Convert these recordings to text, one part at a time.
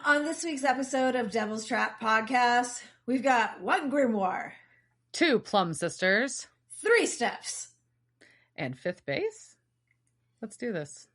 On this week's episode of Devil's Trap Podcast, we've got 1 grimoire, 2 Plum sisters, 3 steps, and 5th base. Let's do this.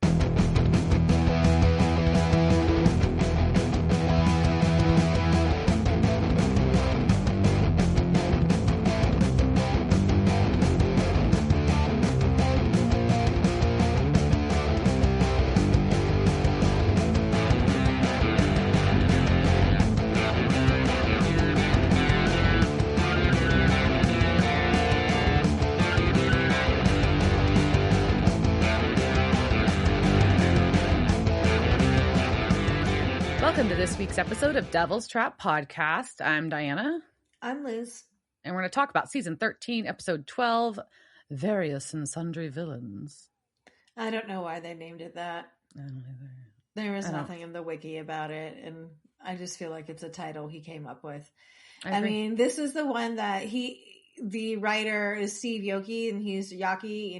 Welcome to this week's episode of Devil's Trap Podcast. I'm Diana. I'm Liz. And we're going to talk about Season 13, Episode 12, Various and Sundry Villains. I don't know why they named it that. I don't either. There was nothing in the wiki about it, and I just feel like it's a title he came up with. I mean, this is the one that the writer is Steve Yoki, and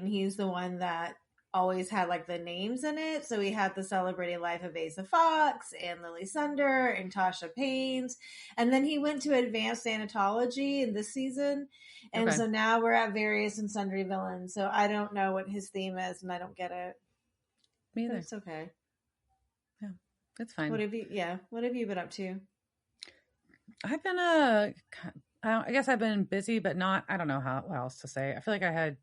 he's the one that always had like the names in it. So he had The Celebrated Life of Asa Fox and Lily Sunder and Tasha Paynes. And then he went to Advanced Anatology in this season. And so now we're at Various and Sundry Villains. So I don't know what his theme is and I don't get it. Me either. It's okay. Yeah, it's fine. What have you been up to? I've been I guess I've been busy, but not, I don't know what else to say. I feel like I had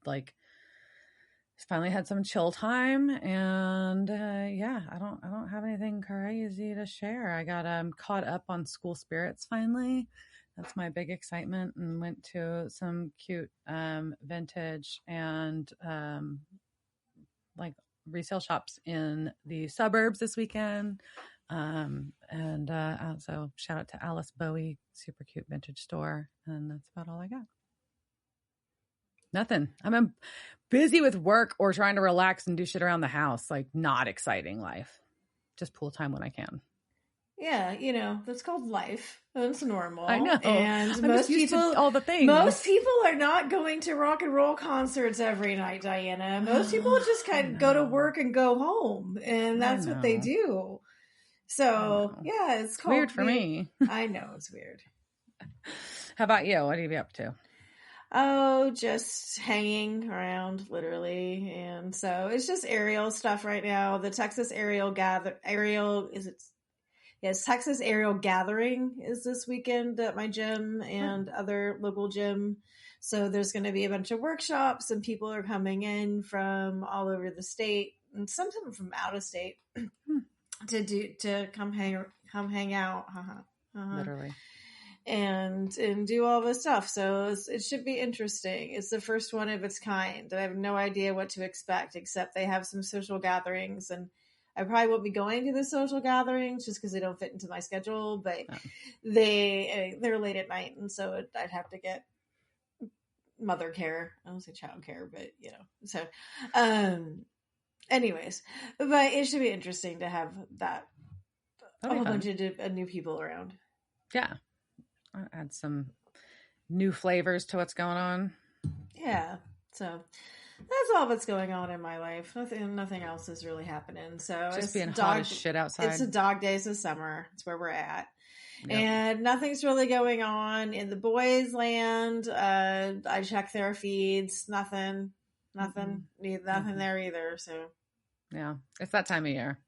finally had some chill time, and I don't have anything crazy to share. I got caught up on School Spirits finally. That's my big excitement, and went to some cute vintage and resale shops in the suburbs this weekend. So shout out to Alice Bowie, super cute vintage store, and that's about all I got. Nothing. I'm busy with work or trying to relax and do shit around the house. Like, not exciting life. Just pool time when I can. Yeah, that's called life. That's normal. I know. And most people, all the things. Most people are not going to rock and roll concerts every night, Diana. Most people just kind of go to work and go home, and that's what they do. So yeah, it's called weird for me. I know it's weird. How about you? What are you up to? Oh, just hanging around, literally. And so it's just aerial stuff right now. The Texas Texas Aerial Gathering is this weekend at my gym and other local gym. So there's going to be a bunch of workshops, and people are coming in from all over the state, and some from out of state to come hang out. Literally. And do all this stuff. So it should be interesting. It's the first one of its kind. I have no idea what to expect, except they have some social gatherings, and I probably won't be going to the social gatherings just because they don't fit into my schedule, but they're late at night, and so I'd have to get mother care. I don't say child care, but so anyways, but it should be interesting to have that a whole bunch of new people around. Yeah. I'll add some new flavors to what's going on. Yeah. So that's all that's going on in my life. Nothing else is really happening. So just being hot as shit outside. It's the dog days of summer. It's where we're at. Yep. And nothing's really going on in the boys' land. I check their feeds. Nothing there either. So yeah, it's that time of year.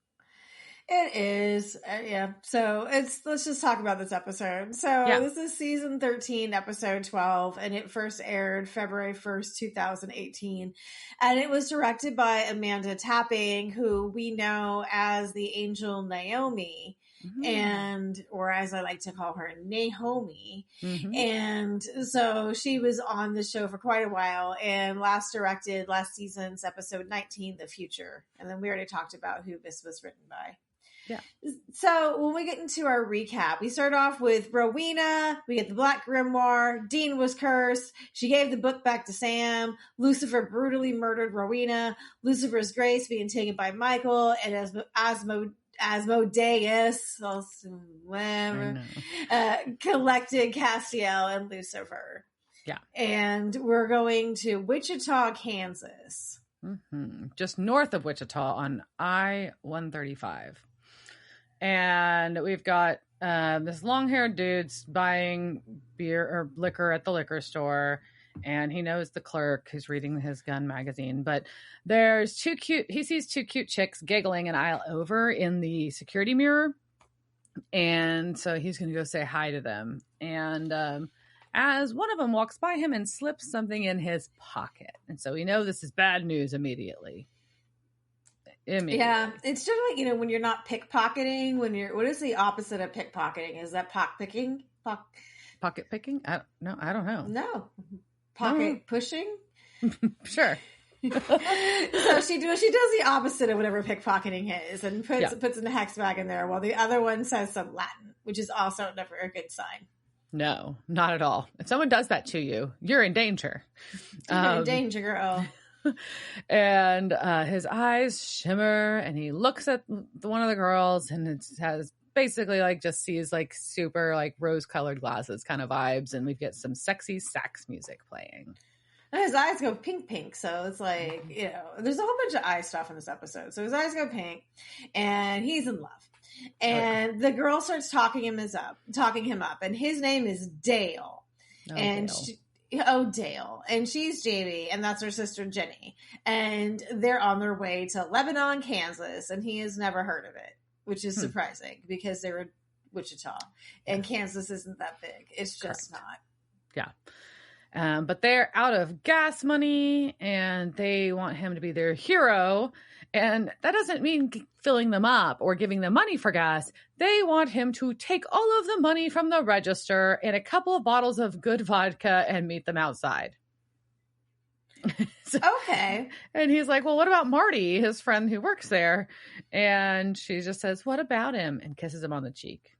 It is. Yeah. So let's just talk about this episode. So This is season 13, episode 12, and it first aired February 1st, 2018. And it was directed by Amanda Tapping, who we know as the angel Naomi, or as I like to call her, Naomi. Mm-hmm. And so she was on the show for quite a while, and directed last season's episode 19, The Future. And then we already talked about who this was written by. Yeah. So when we get into our recap, we start off with Rowena. We get the Black Grimoire. Dean was cursed. She gave the book back to Sam. Lucifer brutally murdered Rowena. Lucifer's grace being taken by Michael, and Asmodeus, collected Castiel and Lucifer. Yeah. And we're going to Wichita, Kansas. Mm-hmm. Just north of Wichita on I-135. And we've got this long-haired dude's buying beer or liquor at the liquor store, and he knows the clerk who's reading his gun magazine. But he sees two cute chicks giggling an aisle over in the security mirror, and so he's going to go say hi to them. And as one of them walks by him and slips something in his pocket, and so we know this is bad news immediately. Yeah, it's sort of like, when you're not pickpocketing, what is the opposite of pickpocketing? Is that pocket picking? I don't know. No. Pocket pushing? Sure. So she does the opposite of whatever pickpocketing is, and puts in a hex bag in there, while the other one says some Latin, which is also never a good sign. No, not at all. If someone does that to you, you're in danger. You're in danger, girl. And his eyes shimmer, and he looks at one of the girls, and it has basically just sees super rose-colored glasses kind of vibes, and we get some sexy sax music playing. And his eyes go pink, so it's there's a whole bunch of eye stuff in this episode. So his eyes go pink, and he's in love. And the girl starts talking him up, and his name is Dale. Dale. And she's Jamie, and that's her sister Jenny. And they're on their way to Lebanon, Kansas, and he has never heard of it, which is surprising because they were Wichita, and Kansas isn't that big. It's just not. Yeah. But they're out of gas money, and they want him to be their hero. And that doesn't mean filling them up or giving them money for gas. They want him to take all of the money from the register and a couple of bottles of good vodka and meet them outside. Okay. And he's like, well, what about Marty, his friend who works there? And she just says, what about him? And kisses him on the cheek.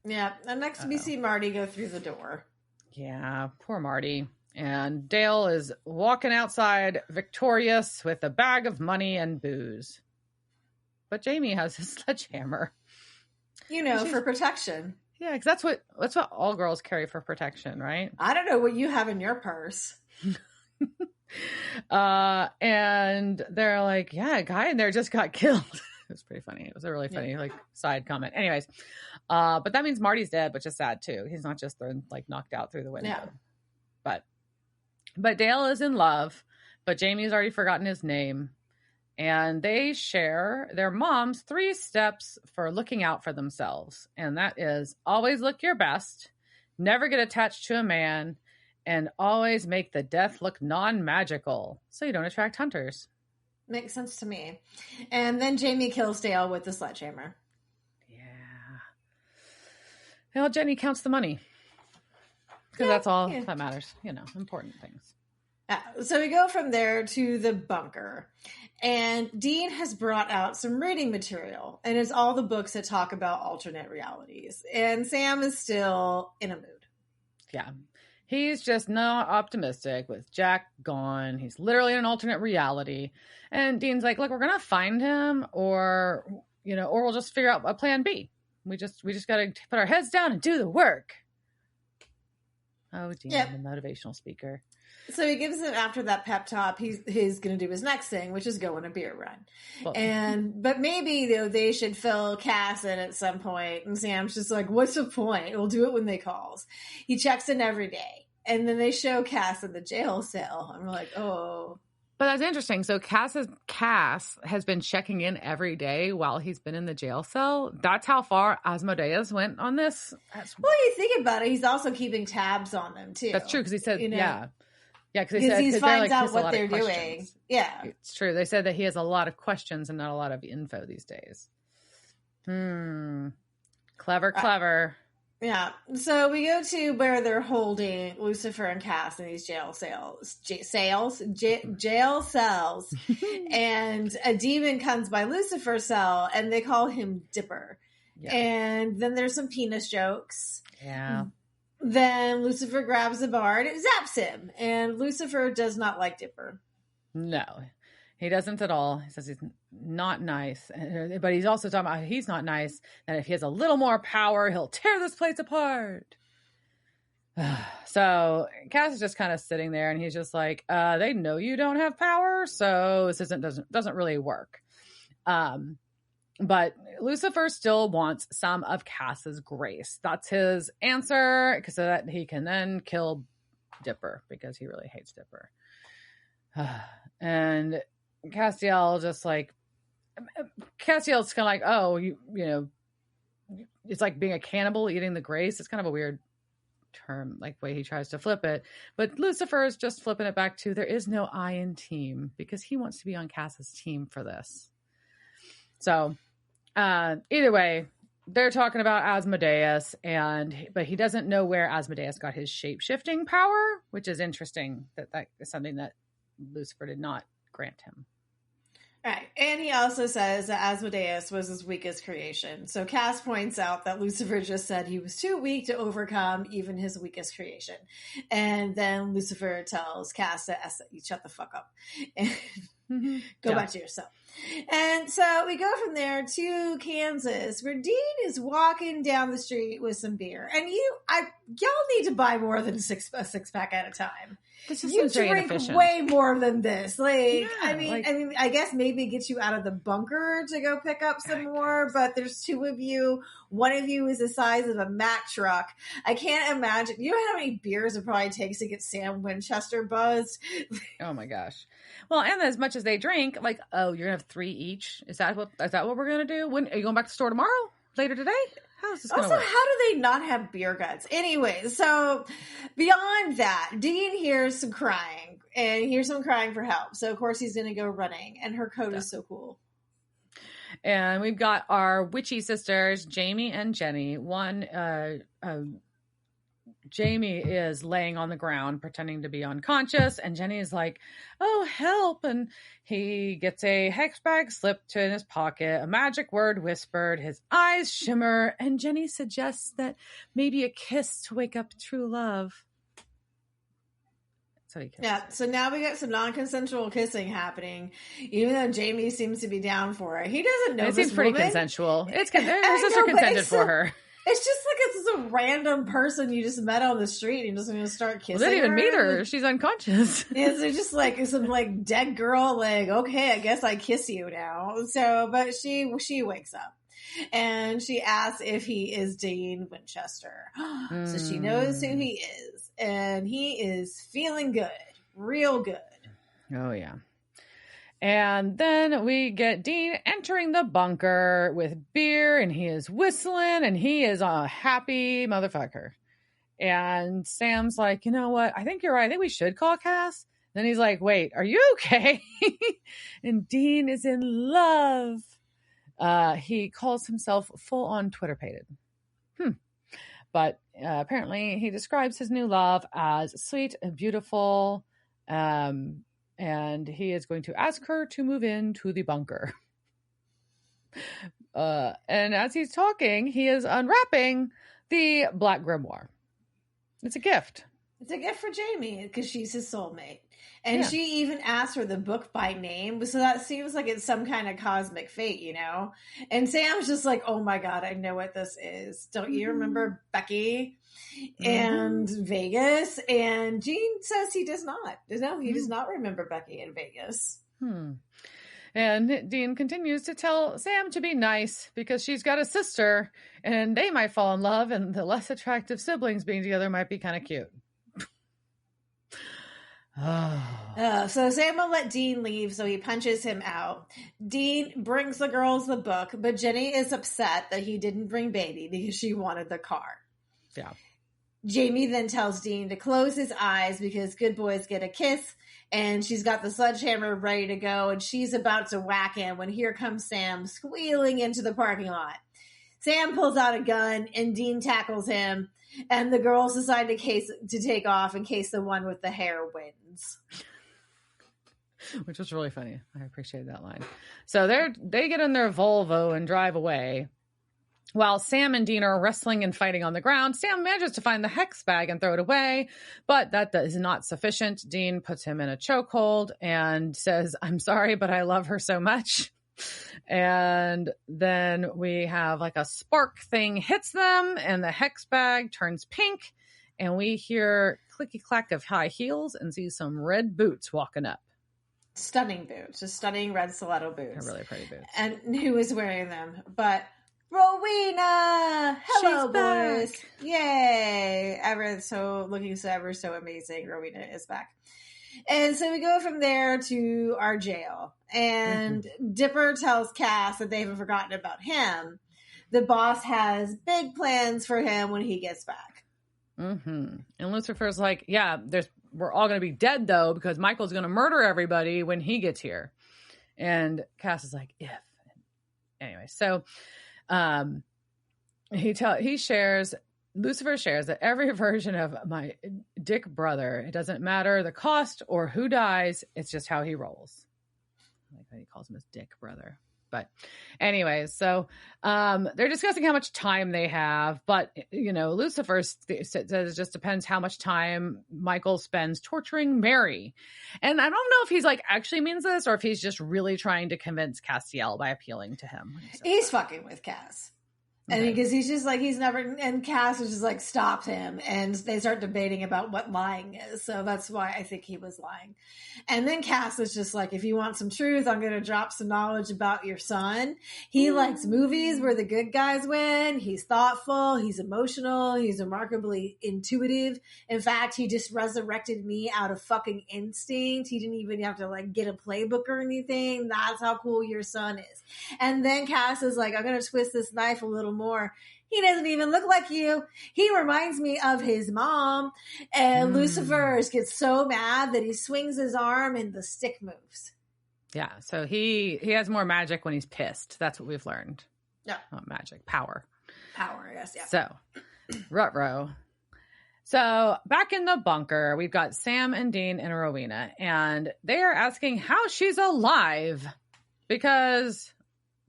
Yeah. And next we see Marty go through the door. Yeah, poor Marty. And Dale is walking outside victorious with a bag of money and booze. But Jamie has a sledgehammer. For protection. Yeah, because that's what all girls carry for protection, right? I don't know what you have in your purse. And they're like, yeah, a guy in there just got killed. It was pretty funny. It was a really funny side comment. Anyways, but that means Marty's dead, which is sad too. He's not just thrown knocked out through the window. Yeah. But Dale is in love, but Jamie's already forgotten his name. And they share their mom's 3 steps for looking out for themselves. And that is always look your best, never get attached to a man, and always make the death look non-magical so you don't attract hunters. Makes sense to me. And then Jamie kills Dale with the sledgehammer. Yeah. Well, Jenny counts the money. Because that's all that matters. Important things. So we go from there to the bunker. And Dean has brought out some reading material. And it's all the books that talk about alternate realities. And Sam is still in a mood. Yeah. He's just not optimistic with Jack gone. He's literally in an alternate reality. And Dean's like, look, we're going to find him or we'll just figure out a plan B. We just got to put our heads down and do the work. Oh, Dean, the motivational speaker. So he gives him, after that pep talk, he's going to do his next thing, which is go on a beer run. Well, but maybe they should fill Cass in at some point. And Sam's just like, what's the point? We'll do it when they calls. He checks in every day. And then they show Cass in the jail cell. And we're like, oh. But that's interesting. So Cass has been checking in every day while he's been in the jail cell. That's how far Asmodeus went on this. Well, you think about it. He's also keeping tabs on them, too. That's true, because he said, yeah. Yeah, because he finds out what they're doing. Yeah. It's true. They said that he has a lot of questions and not a lot of info these days. Clever. Yeah. So we go to where they're holding Lucifer and Cass in these jail cells. Jail cells. And a demon comes by Lucifer's cell, and they call him Dipper. Yeah. And then there's some penis jokes. Yeah. Then Lucifer grabs the bar and it zaps him. And Lucifer does not like Dipper. No, he doesn't at all. He says he's not nice. But he's also talking about he's not nice. And if he has a little more power, he'll tear this place apart. So Cass is just kind of sitting there and he's just like, they know you don't have power. So this doesn't really work. But Lucifer still wants some of Cass's grace. That's his answer, because so that he can then kill Dipper, because he really hates Dipper. And Castiel just like, Castiel's kind of like, oh, you know, it's like being a cannibal eating the grace. It's kind of a weird term, like way he tries to flip it. But Lucifer is just flipping it back to, there is no I in team, because he wants to be on Cass's team for this. So either way, they're talking about Asmodeus, but he doesn't know where Asmodeus got his shape-shifting power, which is interesting. That is something that Lucifer did not grant him. Right. And he also says that Asmodeus was his weakest creation. So Cass points out that Lucifer just said he was too weak to overcome even his weakest creation. And then Lucifer tells Cass to shut the fuck up and go back to yourself. And so we go from there to Kansas, where Dean is walking down the street with some beer. And y'all need to buy more than a six pack at a time. You drink way more than this. Like, yeah, I guess maybe get you out of the bunker to go pick up some more, but there's two of you. One of you is the size of a Mack truck. I can't imagine. You know how many beers it probably takes to get Sam Winchester buzzed? Oh my gosh. Well, and as much as they drink, like, oh, you're gonna have 3 each? Is that what we're gonna do? When are you going back to the store tomorrow? Later today? How is this gonna work? Also, how do they not have beer guts? Anyway, so beyond that, Dean hears some crying, and he hears someone crying for help. So of course he's gonna go running, and her coat is so cool. And we've got our witchy sisters, Jamie and Jenny. Jamie is laying on the ground pretending to be unconscious, and Jenny is like, oh, help. And he gets a hex bag slipped in his pocket, a magic word whispered, his eyes shimmer, and Jenny suggests that maybe a kiss to wake up true love. So he kisses. Yeah, so now we got some non-consensual kissing happening, even though Jamie seems to be down for it. He doesn't know. It seems pretty consensual. Her sister consented for her. It's just like it's a random person you just met on the street and you're just going to start kissing. Well, they didn't even meet her. She's unconscious. Yeah, so just like some like dead girl, like, okay, I guess I kiss you now. So, but she wakes up and she asks if he is Dean Winchester. So she knows who he is, and he is feeling good, real good. Oh yeah. And then we get Dean entering the bunker with beer, and he is whistling, and he is a happy motherfucker. And Sam's like, you know what? I think you're right. I think we should call Cass. Then he's like, wait, are you okay? And Dean is in love. He calls himself full-on Twitter-pated. But apparently he describes his new love as sweet and beautiful, and he is going to ask her to move into the bunker. And as he's talking, he is unwrapping the Black Grimoire. It's a gift. It's a gift for Jamie because she's his soulmate. And she even asked for the book by name. So that seems like it's some kind of cosmic fate, you know? And Sam's just like, oh my God, I know what this is. Don't you remember Becky and Vegas? And Gene says he does not. No, he does not remember Becky and Vegas. And Dean continues to tell Sam to be nice because she's got a sister and they might fall in love, and the less attractive siblings being together might be kind of cute. So Sam will let Dean leave, so he punches him out. Dean brings the girls the book, but Jenny is upset that he didn't bring Baby because she wanted the car. Yeah. Jamie then tells Dean to close his eyes because good boys get a kiss, and she's got the sledgehammer ready to go, and she's about to whack him when here comes Sam squealing into the parking lot. Sam pulls out a gun, and Dean tackles him, and the girls decide to take off in case the one with the hair wins. Which was really funny. I appreciate that line. So they get in their Volvo and drive away. While Sam and Dean are wrestling and fighting on the ground, Sam manages to find the hex bag and throw it away, but that is not sufficient. Dean puts him in a chokehold and says, I'm sorry, but I love her so much. And then we have like a spark thing hits them, and the hex bag turns pink, and we hear clicky clack of high heels and see some red boots walking up. stunning boots, just stunning red stiletto boots. They're really pretty boots. And who was wearing them? But Rowena! Hello, She's boys! Back. Yay! Looking so amazing. Rowena is back. And so we go from there to our jail. And Dipper tells Cass that they haven't forgotten about him. The boss has big plans for him when he gets back. And Lucifer's like, yeah, we're all going to be dead, though, because Michael's going to murder everybody when he gets here. And Cass is like, if. Anyway, so Lucifer shares that every version of my dick brother, it doesn't matter the cost or who dies, it's just how he rolls. I like how he calls him his dick brother. But anyway, so they're discussing how much time they have. But, Lucifer says it just depends how much time Michael spends torturing Mary. And I don't know if he's actually means this or if he's just really trying to convince Castiel by appealing to him. He's fucking with Cass. And because he's just and Cass is just stops him, and they start debating about what lying is. So that's why I think he was lying. And then Cass is just if you want some truth, I'm going to drop some knowledge about your son. He likes movies where the good guys win. He's thoughtful. He's emotional. He's remarkably intuitive. In fact, he just resurrected me out of fucking instinct. He didn't even have to get a playbook or anything. That's how cool your son is. And then Cass is I'm going to twist this knife a little more. He doesn't even look like you. He reminds me of his mom. And Lucifer gets so mad that he swings his arm and the stick moves. Yeah, so he has more magic when he's pissed. That's what we've learned. Yeah. Not magic, power. Power, I guess, yeah. So, Ruh-roh. So, back in the bunker, we've got Sam and Dean and Rowena, and they are asking how she's alive because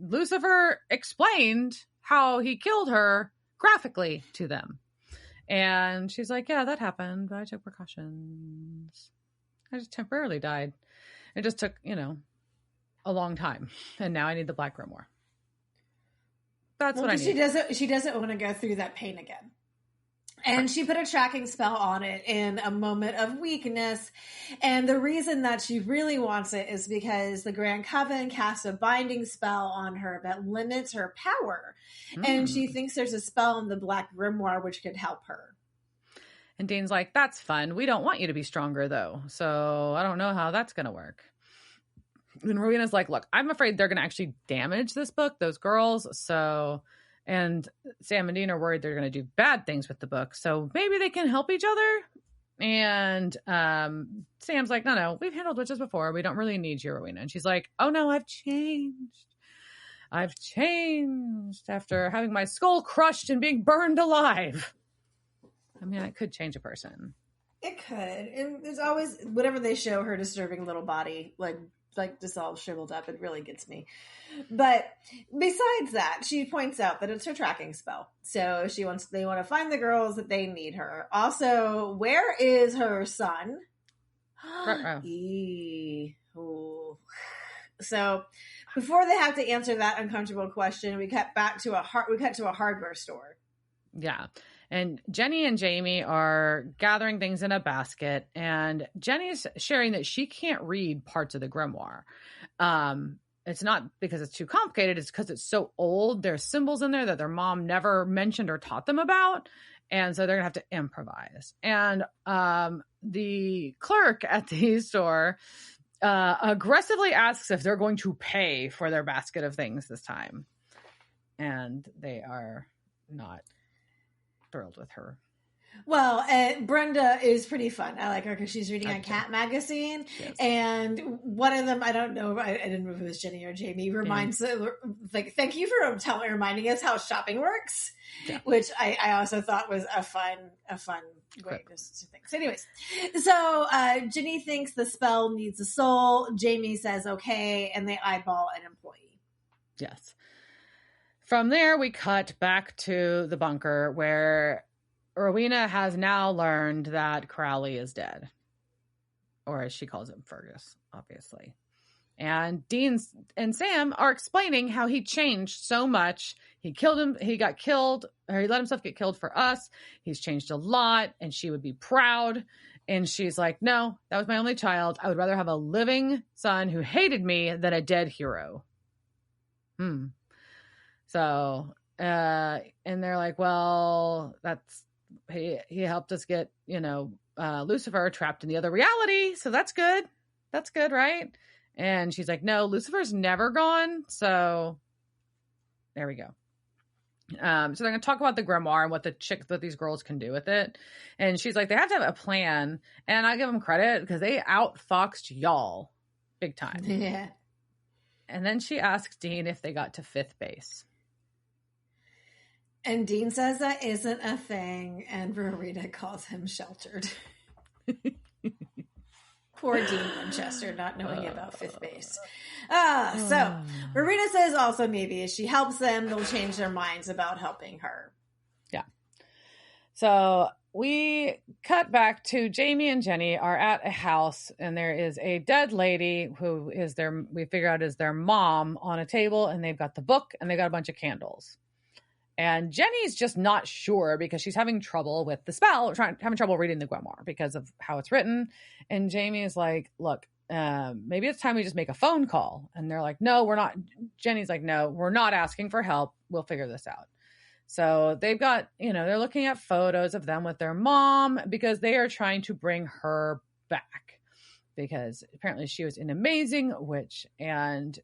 Lucifer explained how he killed her graphically to them. And she's like, yeah, that happened, but I took precautions. I just temporarily died. It just took, a long time. And now I need the Black Grimoire. That's what I need. She doesn't want to go through that pain again. And she put a tracking spell on it in a moment of weakness. And the reason that she really wants it is because the Grand Coven cast a binding spell on her that limits her power. And she thinks there's a spell in the Black Grimoire which could help her. And Dean's like, that's fun. We don't want you to be stronger, though. So I don't know how that's going to work. And Rowena's like, look, I'm afraid they're going to actually damage this book, those girls. So... And Sam and Dean are worried they're going to do bad things with the book. So maybe they can help each other. And Sam's like, no, we've handled witches before. We don't really need you, Rowena. And she's like, oh, no, I've changed. I've changed after having my skull crushed and being burned alive. I mean, it could change a person. It could. And there's always, whenever they show her disturbing little body, like just all shriveled up, it really gets me. But besides that, she points out that it's her tracking spell. So they want to find the girls that they need her. Also, where is her son? So before they have to answer that uncomfortable question, we cut to a hardware store. Yeah. And Jenny and Jamie are gathering things in a basket, and Jenny's sharing that she can't read parts of the grimoire. It's not because it's too complicated. It's because it's so old. There's symbols in there that their mom never mentioned or taught them about. And so they're going to have to improvise. And the clerk at the store aggressively asks if they're going to pay for their basket of things this time. And they are not thrilled with her. Well, Brenda is pretty fun. I like her because she's reading a cat magazine. Yes. And one of them, I don't know, I didn't know if it was Jenny or Jamie, thank you for reminding us how shopping works, which I also thought was a fun way just to think. So anyways, Jenny thinks the spell needs a soul. Jamie says, okay, and they eyeball an employee. Yes. From there, we cut back to the bunker where Rowena has now learned that Crowley is dead. Or as she calls him, Fergus, obviously. And Dean and Sam are explaining how he changed so much. He killed him. He got killed, or he let himself get killed for us. He's changed a lot, and she would be proud. And she's like, no, that was my only child. I would rather have a living son who hated me than a dead hero. So, and they're like, well, he helped us get, Lucifer trapped in the other reality. So that's good. That's good, right? And she's like, no, Lucifer's never gone. So there we go. So they're going to talk about the grimoire and what these girls can do with it. And she's like, they have to have a plan. And I give them credit because they outfoxed y'all big time. Yeah. And then she asks Dean if they got to 5th base. And Dean says that isn't a thing. And Rowena calls him sheltered. Poor Dean Winchester, not knowing about 5th base. So Rowena says also maybe if she helps them, they'll change their minds about helping her. Yeah. So we cut back to Jamie and Jenny are at a house, and there is a dead lady who is we figure out is their mom on a table, and they've got the book and they got a bunch of candles. And Jenny's just not sure because she's having trouble with the spell, having trouble reading the grimoire because of how it's written. And Jamie is like, look, maybe it's time we just make a phone call. And they're like, no, we're not. Jenny's like, no, we're not asking for help. We'll figure this out. So they've got, they're looking at photos of them with their mom because they are trying to bring her back because apparently she was an amazing witch and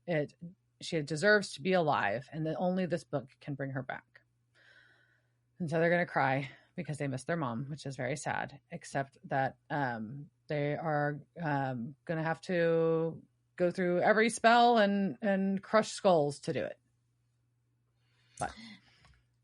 she deserves to be alive, and that only this book can bring her back. And so they're going to cry because they miss their mom, which is very sad, except that they are going to have to go through every spell and crush skulls to do it. But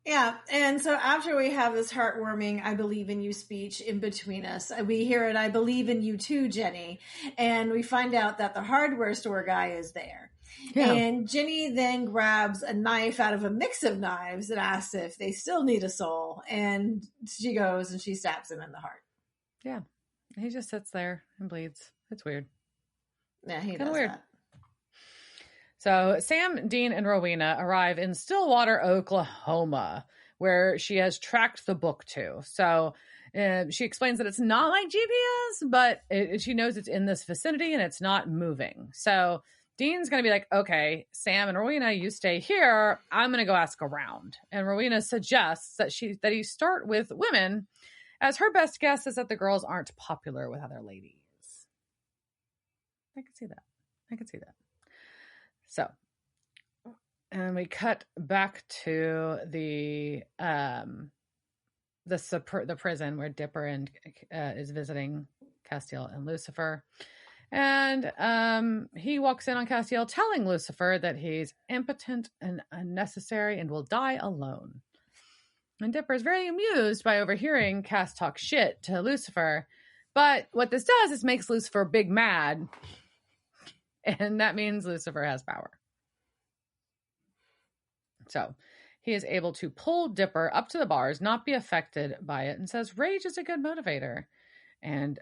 yeah, and so after we have this heartwarming I believe in you speech in between us, we hear it, I believe in you too, Jenny. And we find out that the hardware store guy is there. Yeah. And Jenny then grabs a knife out of a mix of knives and asks if they still need a soul. And she goes and she stabs him in the heart. Yeah. He just sits there and bleeds. It's weird. Yeah, he does weird. That. So Sam, Dean, and Rowena arrive in Stillwater, Oklahoma, where she has tracked the book to. So she explains that it's not like GPS, but she knows it's in this vicinity and it's not moving. So Dean's going to be like, okay, Sam and Rowena, you stay here. I'm going to go ask around. And Rowena suggests that he start with women, as her best guess is that the girls aren't popular with other ladies. I can see that. So, and we cut back to the prison where Dipper is visiting Castiel and Lucifer. And he walks in on Castiel telling Lucifer that he's impotent and unnecessary and will die alone. And Dipper is very amused by overhearing Cass talk shit to Lucifer. But what this does is makes Lucifer big mad. And that means Lucifer has power. So he is able to pull Dipper up to the bars, not be affected by it, and says rage is a good motivator. And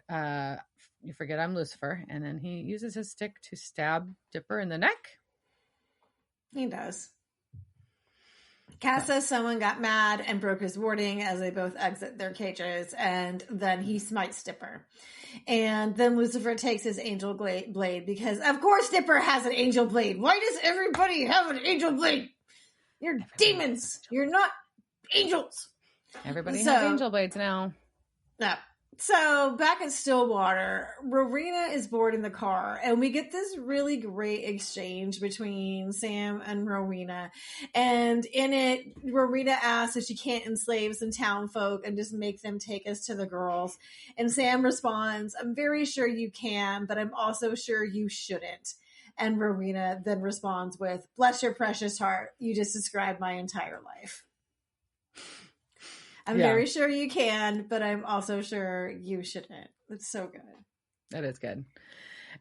you forget I'm Lucifer. And then he uses his stick to stab Dipper in the neck. He does. Cass says someone got mad and broke his warding as they both exit their cages, and then he smites Dipper. And then Lucifer takes his angel blade because, of course, Dipper has an angel blade. Why does everybody have an angel blade? You're demons. You're not angels. Everybody has angel blades now. No. So back at Stillwater, Rowena is bored in the car, and we get this really great exchange between Sam and Rowena. And in it, Rowena asks if she can't enslave some town folk and just make them take us to the girls. And Sam responds, I'm very sure you can, but I'm also sure you shouldn't. And Rowena then responds with, bless your precious heart, you just described my entire life. I'm very sure you can, but I'm also sure you shouldn't. It's so good. That is good.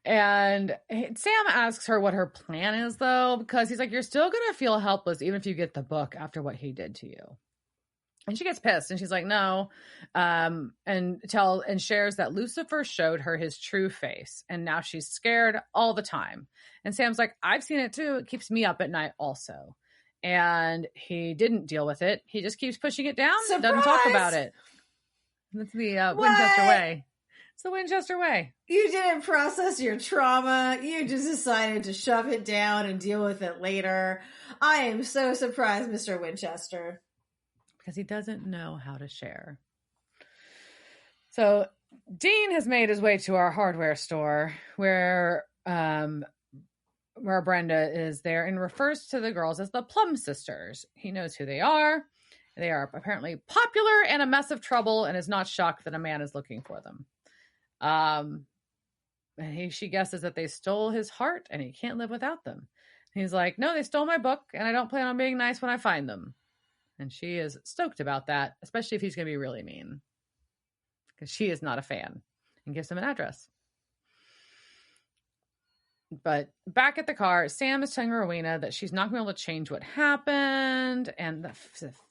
And Sam asks her what her plan is, though, because he's like, you're still going to feel helpless even if you get the book after what he did to you. And she gets pissed and she's like, no. And shares that Lucifer showed her his true face. And now she's scared all the time. And Sam's like, I've seen it too. It keeps me up at night also. And he didn't deal with it. He just keeps pushing it down. Surprise! Doesn't talk about it. That's the Winchester way. It's the Winchester way. You didn't process your trauma. You just decided to shove it down and deal with it later. I am so surprised, Mr. Winchester. Because he doesn't know how to share. So Dean has made his way to our hardware store where Brenda is there and refers to the girls as the Plum sisters. He knows who they are. They are apparently popular and a mess of trouble and is not shocked that a man is looking for them. She guesses that they stole his heart and he can't live without them. He's like, no, they stole my book and I don't plan on being nice when I find them. And she is stoked about that, especially if he's going to be really mean. Because she is not a fan and gives him an address. But back at the car, Sam is telling Rowena that she's not going to be able to change what happened. And the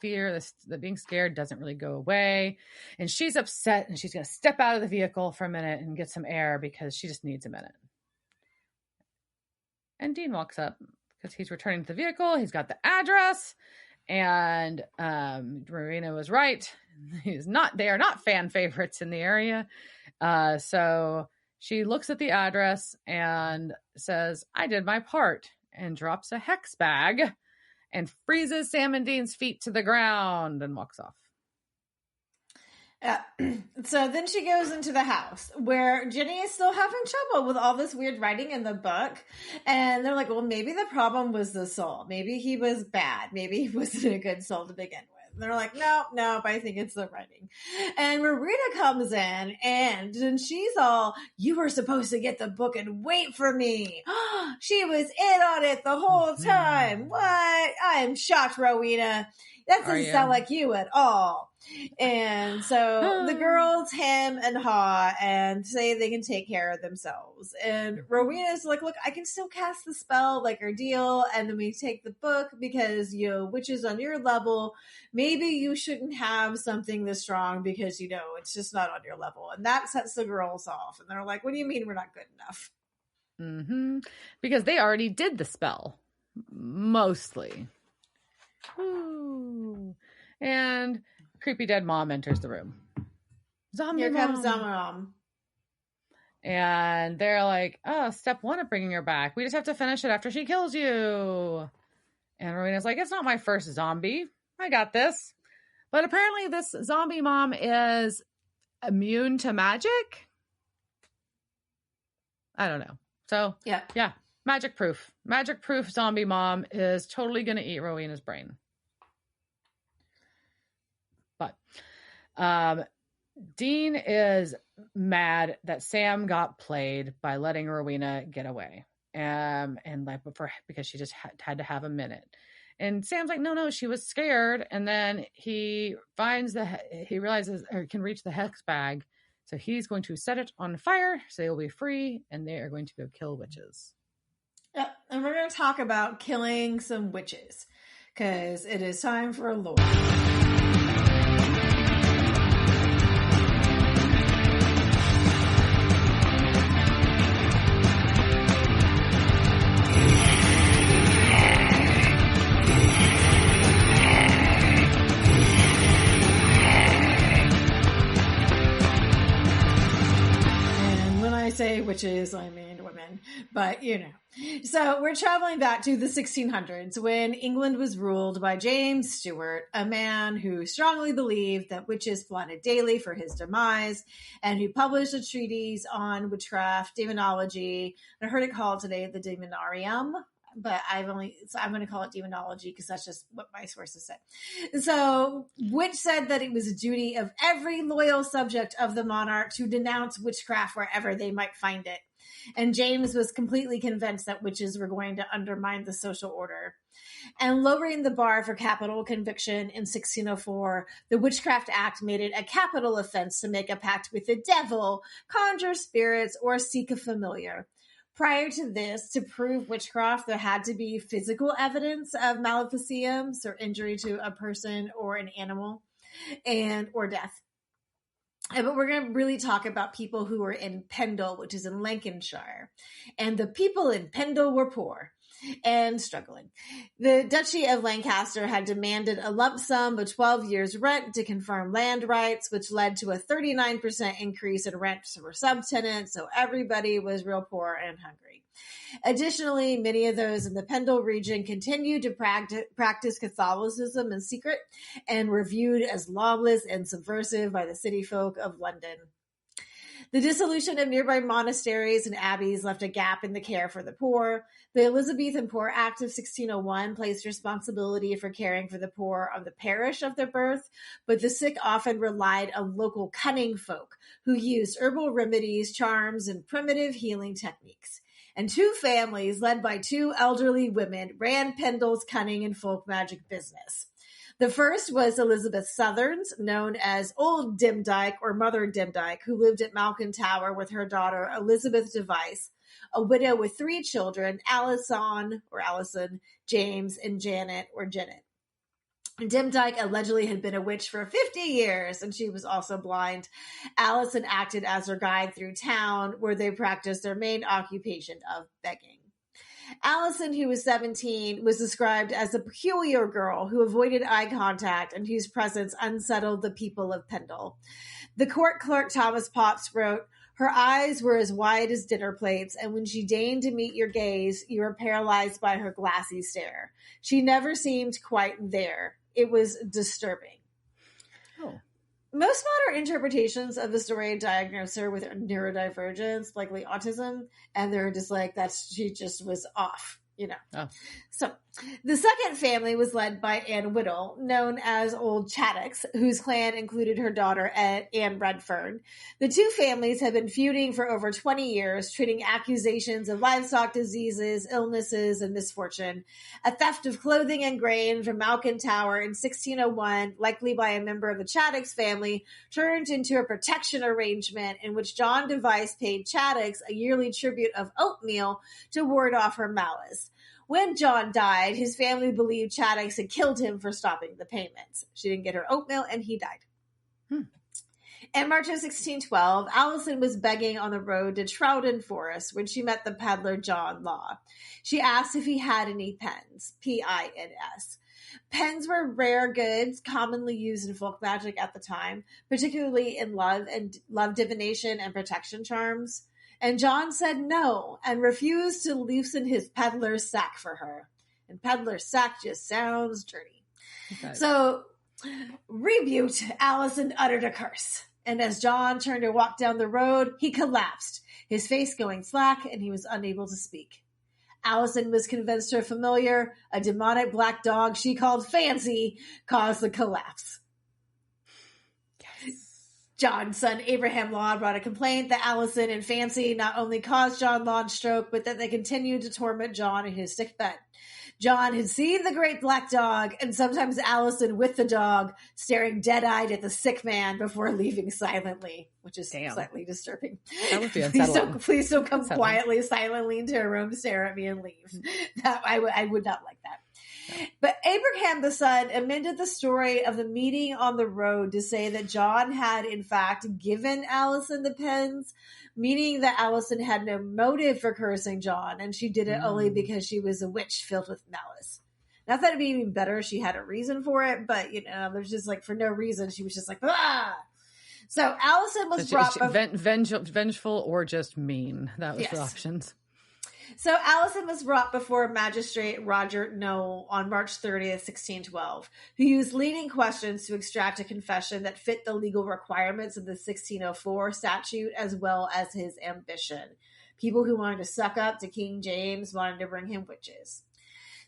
fear, the being scared doesn't really go away. And she's upset and she's going to step out of the vehicle for a minute and get some air because she just needs a minute. And Dean walks up because he's returning to the vehicle. He's got the address. And Rowena was right. They are not fan favorites in the area. So she looks at the address and says, I did my part, and drops a hex bag and freezes Sam and Dean's feet to the ground and walks off. So then she goes into the house where Jenny is still having trouble with all this weird writing in the book. And they're like, well, maybe the problem was the soul. Maybe he was bad. Maybe he wasn't a good soul to begin with. And they're like, no, but I think it's the writing. And Rowena comes in and she's all, you were supposed to get the book and wait for me. She was in on it the whole time. What? I am shocked, Rowena. That doesn't sound like you at all. And so the girls hem and haw and say they can take care of themselves. And Rowena's like, look, I can still cast the spell like our deal. And then we take the book because, witches on your level, maybe you shouldn't have something this strong because, it's just not on your level. And that sets the girls off. And they're like, what do you mean we're not good enough? Mm-hmm. Because they already did the spell. Mostly. Ooh. And creepy dead mom enters the room. Zombie Here mom. comes Zombie mom. And they're like, oh, step one of bringing her back. We just have to finish it after she kills you. And Rowena's like, it's not my first zombie. I got this. But apparently this zombie mom is immune to magic. I don't know. So, yeah. Magic proof. Magic proof zombie mom is totally going to eat Rowena's brain. But Dean is mad that Sam got played by letting Rowena get away. Because she just had to have a minute. And Sam's like, no, she was scared. And then he realizes or can reach the hex bag. So he's going to set it on fire. So they will be free and they are going to go kill witches. Yep. And we're going to talk about killing some witches because it is time for a lore. Say witches, I mean women, but So we're traveling back to the 1600s when England was ruled by James Stewart, a man who strongly believed that witches plotted daily for his demise and who published a treatise on witchcraft, demonology, and I heard it called today the Demonarium. But I'm going to call it demonology because that's just what my sources said. So, which said that it was a duty of every loyal subject of the monarch to denounce witchcraft wherever they might find it. And James was completely convinced that witches were going to undermine the social order. And lowering the bar for capital conviction in 1604, the Witchcraft Act made it a capital offense to make a pact with the devil, conjure spirits, or seek a familiar. Prior to this, to prove witchcraft, there had to be physical evidence of maleficium, so injury to a person or an animal, or death. But we're going to really talk about people who were in Pendle, which is in Lancashire. And the people in Pendle were poor. and struggling. The Duchy of Lancaster had demanded a lump sum of 12 years' rent to confirm land rights, which led to a 39% increase in rent for subtenants, so everybody was real poor and hungry. Additionally, many of those in the Pendle region continued to practice Catholicism in secret and were viewed as lawless and subversive by the city folk of London. The dissolution of nearby monasteries and abbeys left a gap in the care for the poor. The Elizabethan Poor Act of 1601 placed responsibility for caring for the poor on the parish of their birth, but the sick often relied on local cunning folk who used herbal remedies, charms, and primitive healing techniques. And two families, led by two elderly women, ran Pendle's cunning and folk magic business. The first was Elizabeth Southerns, known as Old Dimdyke or Mother Dimdyke, who lived at Malkin Tower with her daughter Elizabeth Device, a widow with 3 children, Allison, James, and Janet, or Janet. Dimdyke allegedly had been a witch for 50 years, and she was also blind. Allison acted as her guide through town, where they practiced their main occupation of begging. Allison, who was 17, was described as a peculiar girl who avoided eye contact and whose presence unsettled the people of Pendle. The court clerk Thomas Potts wrote, "Her eyes were as wide as dinner plates, and when she deigned to meet your gaze, you were paralyzed by her glassy stare. She never seemed quite there. It was disturbing." Oh. Most modern interpretations of the story diagnose her with neurodivergence, likely autism, and they're just like, she just was off, Oh. So the second family was led by Anne Whittle, known as Old Chaddocks, whose clan included her daughter Anne Redfern. The two families have been feuding for over 20 years, treating accusations of livestock diseases, illnesses, and misfortune. A theft of clothing and grain from Malkin Tower in 1601, likely by a member of the Chaddocks family, turned into a protection arrangement in which John Device paid Chaddocks a yearly tribute of oatmeal to ward off her malice. When John died, his family believed Chaddocks had killed him for stopping the payments. She didn't get her oatmeal, and he died. In March of 1612, Allison was begging on the road to Troughton Forest when she met the peddler John Law. She asked if he had any pens, Pins. Pens were rare goods commonly used in folk magic at the time, particularly in love divination and protection charms. And John said no and refused to loosen his peddler's sack for her. And peddler's sack just sounds dirty. Okay. So, rebuked, Allison uttered a curse. And as John turned to walk down the road, he collapsed, his face going slack, and he was unable to speak. Allison was convinced her familiar, a demonic black dog she called Fancy, caused the collapse. John's son, Abraham Law, brought a complaint that Allison and Fancy not only caused John Law's stroke, but that they continued to torment John in his sickbed. John had seen the great black dog, and sometimes Allison with the dog, staring dead-eyed at the sick man before leaving silently, which is slightly disturbing. That would be unsettling. Please don't come quietly, silently into a room, stare at me, and leave. I would not like that. But Abraham the son amended the story of the meeting on the road to say that John had, in fact, given Allison the pens, meaning that Allison had no motive for cursing John, and she did it only because she was a witch filled with malice. Not that it'd be even better if she had a reason for it, but, there's just for no reason, she was just like, ah! So Allison was brought... vengeful or just mean. That was the options. So Allison was brought before Magistrate Roger Noel on March 30th, 1612, who used leading questions to extract a confession that fit the legal requirements of the 1604 statute as well as his ambition. People who wanted to suck up to King James wanted to bring him witches.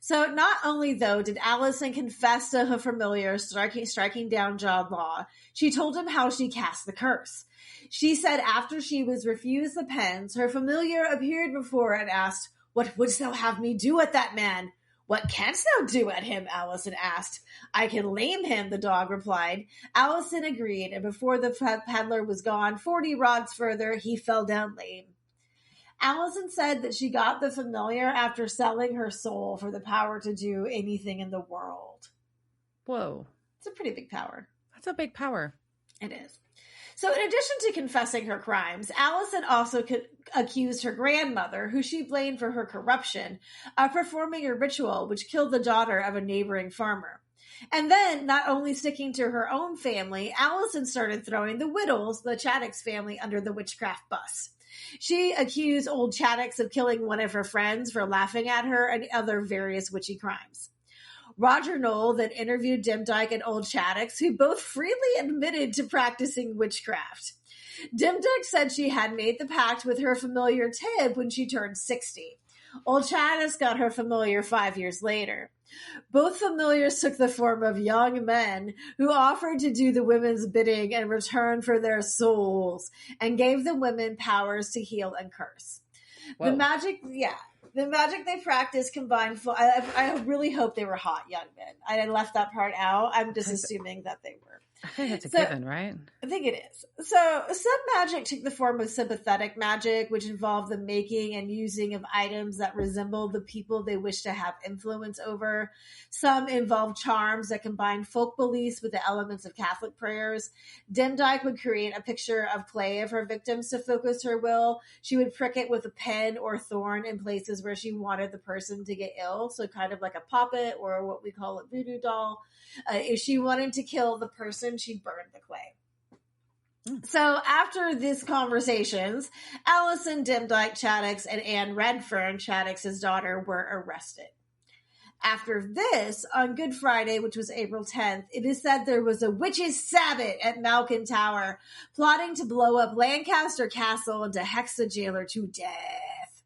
So not only, though, did Allison confess to her familiar striking down John Law, she told him how she cast the curse. She said after she was refused the pens, her familiar appeared before and asked, "What wouldst thou have me do at that man?" "What canst thou do at him?" Allison asked. "I can lame him," the dog replied. Allison agreed, and before the peddler was gone 40 rods further, he fell down lame. Allison said that she got the familiar after selling her soul for the power to do anything in the world. Whoa. It's a pretty big power. That's a big power. It is. So in addition to confessing her crimes, Allison also accused her grandmother, who she blamed for her corruption, of performing a ritual which killed the daughter of a neighboring farmer. And then, not only sticking to her own family, Allison started throwing the Whittles, the Chaddix family, under the witchcraft bus. She accused old Chaddix of killing one of her friends for laughing at her and other various witchy crimes. Roger Knoll then interviewed Dimdyke and Old Chaddix, who both freely admitted to practicing witchcraft. Dimdyke said she had made the pact with her familiar Tib when she turned 60. Old Chaddix got her familiar 5 years later. Both familiars took the form of young men who offered to do the women's bidding in return for their souls and gave the women powers to heal and curse. Whoa. The magic they practiced combined. I really hope they were hot young men. I left that part out. I'm just assuming that they were. I think that's a given, right? I think it is. So some magic took the form of sympathetic magic, which involved the making and using of items that resemble the people they wish to have influence over. Some involved charms that combined folk beliefs with the elements of Catholic prayers. Dimdyke would create a picture of clay of her victims to focus her will. She would prick it with a pen or thorn in places where she wanted the person to get ill. So kind of like a puppet or what we call a voodoo doll. If she wanted to kill the person, she'd burn the clay. So after these conversations, Allison, Dimdyke, Chaddix, and Anne Redfern, Chaddix's daughter, were arrested. After this, on Good Friday, which was April 10th, it is said there was a witches' sabbat at Malkin Tower, plotting to blow up Lancaster Castle and to hex the jailer to death.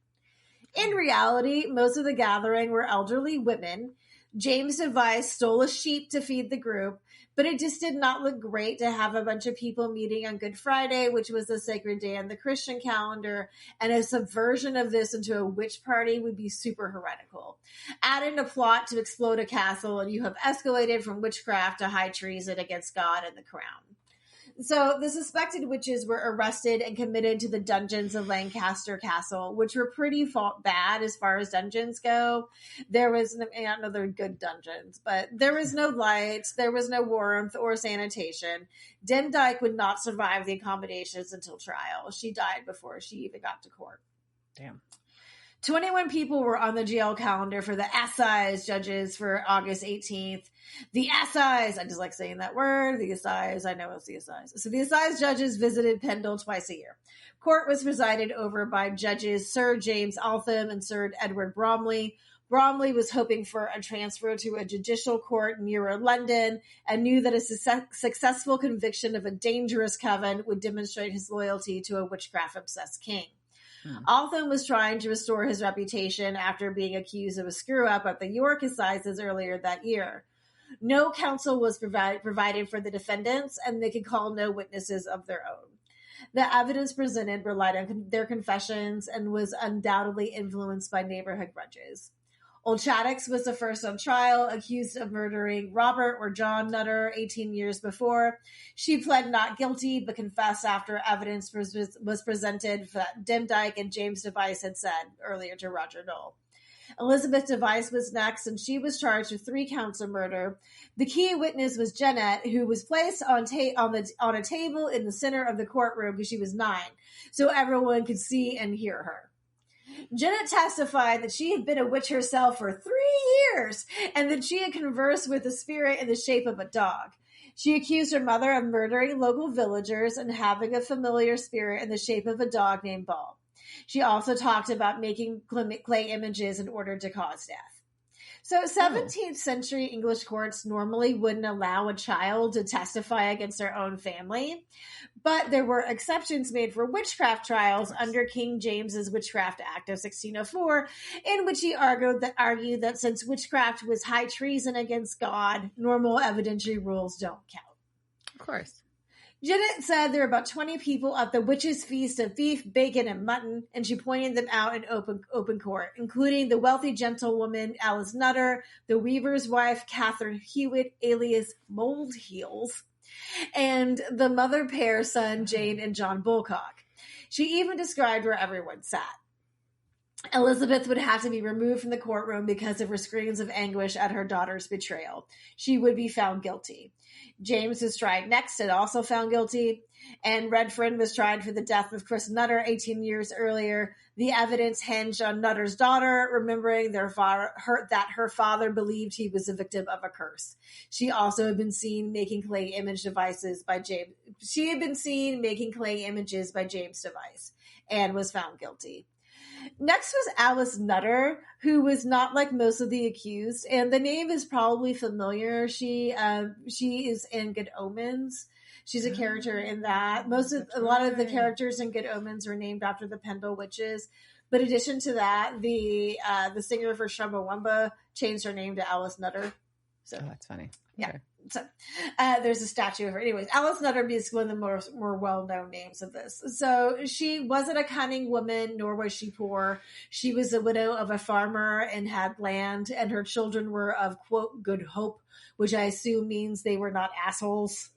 In reality, most of the gathering were elderly women. James Device stole a sheep to feed the group, but it just did not look great to have a bunch of people meeting on Good Friday, which was the sacred day in the Christian calendar, and a subversion of this into a witch party would be super heretical. Add in a plot to explode a castle, and you have escalated from witchcraft to high treason against God and the crown. So the suspected witches were arrested and committed to the dungeons of Lancaster Castle, which were pretty bad as far as dungeons go. There was, I don't know they're good dungeons, but there was no lights, there was no warmth or sanitation. Dimdyke would not survive the accommodations until trial. She died before she even got to court. Damn. 21 people were on the jail calendar for the assize judges for August 18th. The assize, I just like saying that word, the assize, I know it's the assize. So the assize judges visited Pendle twice a year. Court was presided over by judges Sir James Altham and Sir Edward Bromley. Bromley was hoping for a transfer to a judicial court nearer London and knew that a successful conviction of a dangerous coven would demonstrate his loyalty to a witchcraft-obsessed king. Altham was trying to restore his reputation after being accused of a screw-up at the York Assizes earlier that year. No counsel was provided for the defendants, and they could call no witnesses of their own. The evidence presented relied on their confessions and was undoubtedly influenced by neighborhood grudges. Old Chaddix was the first on trial, accused of murdering Robert or John Nutter 18 years before. She pled not guilty, but confessed after evidence was presented that Dimdyke and James Device had said earlier to Roger Knoll. Elizabeth Device was next, and she was charged with 3 counts of murder. The key witness was Jeanette, who was placed on a table in the center of the courtroom because she was 9, so everyone could see and hear her. Jeanette testified that she had been a witch herself for 3 years and that she had conversed with a spirit in the shape of a dog. She accused her mother of murdering local villagers and having a familiar spirit in the shape of a dog named Bob. She also talked about making clay images in order to cause death. So 17th century English courts normally wouldn't allow a child to testify against their own family, but there were exceptions made for witchcraft trials under King James's Witchcraft Act of 1604, in which he argued that since witchcraft was high treason against God, normal evidentiary rules don't count. Of course. Jeanette said there were about 20 people at the witches' feast of beef, bacon, and mutton, and she pointed them out in open court, including the wealthy gentlewoman Alice Nutter, the weaver's wife Catherine Hewitt, alias Mold Heels, and the mother pair son Jane and John Bulcock. She even described where everyone sat. Elizabeth would have to be removed from the courtroom because of her screams of anguish at her daughter's betrayal. She would be found guilty. James was tried next and also found guilty. And Redfern was tried for the death of Chris Nutter 18 years earlier. The evidence hinged on Nutter's daughter, remembering that her father believed he was a victim of a curse. She also had been seen making clay image devices by James. She had been seen making clay images by James Device and was found guilty. Next was Alice Nutter, who was not like most of the accused, and the name is probably familiar. She is in Good Omens. She's a character in that. A lot of the characters in Good Omens were named after the Pendle Witches. But in addition to that, the singer for Chumbawamba changed her name to Alice Nutter. So that's funny. Yeah. Okay. So there's a statue of her. Anyways, Alice Nutter is one of the more well-known names of this. So she wasn't a cunning woman, nor was she poor. She was the widow of a farmer and had land, and her children were of, quote, good hope, which I assume means they were not assholes.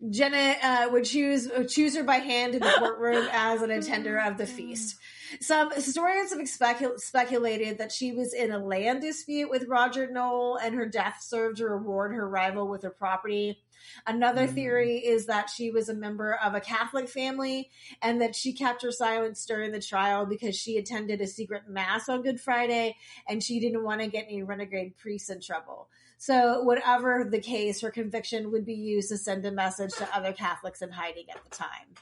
Jenna would choose her by hand in the courtroom as an attender of the feast. Some historians have speculated that she was in a land dispute with Roger Knoll, and her death served to reward her rival with her property. Another theory is that she was a member of a Catholic family and that she kept her silence during the trial because she attended a secret mass on Good Friday and she didn't want to get any renegade priests in trouble. So whatever the case, her conviction would be used to send a message to other Catholics in hiding at the time.